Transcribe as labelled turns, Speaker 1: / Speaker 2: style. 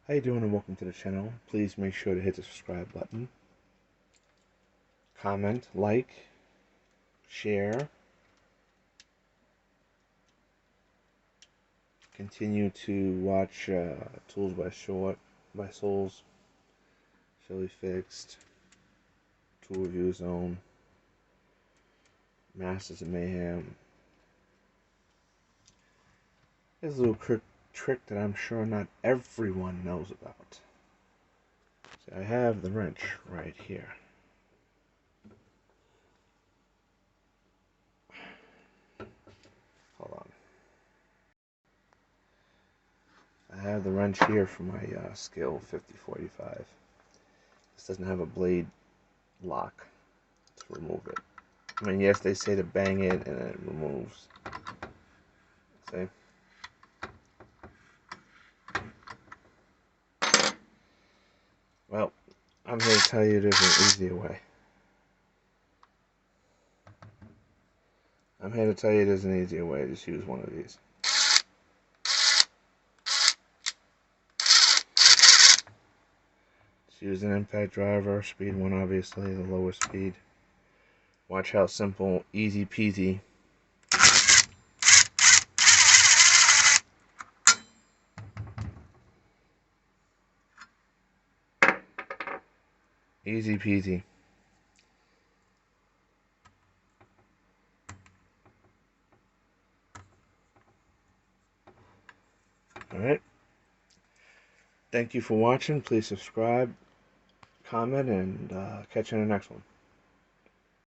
Speaker 1: How you doing and welcome to the channel. Please make sure to hit the subscribe button. Comment, like, share. Continue to watch Tools by Souls, Philly Fixed, Tool Review Zone, Masters of Mayhem. There's a little trick that I'm sure not everyone knows about. So I have the wrench right here. Hold on. I have the wrench here for my Skill 5045. This doesn't have a blade lock to remove it. I mean, yes, they say to bang it and it removes. See? Well, I'm here to tell you there's an easier way. I'm here to tell you there's an easier way. Just use one of these. Just use an impact driver, speed 1 obviously, the lower speed. Watch how simple, easy peasy. Easy peasy. Alright. Thank you for watching. Please subscribe, comment, and catch you in the next one.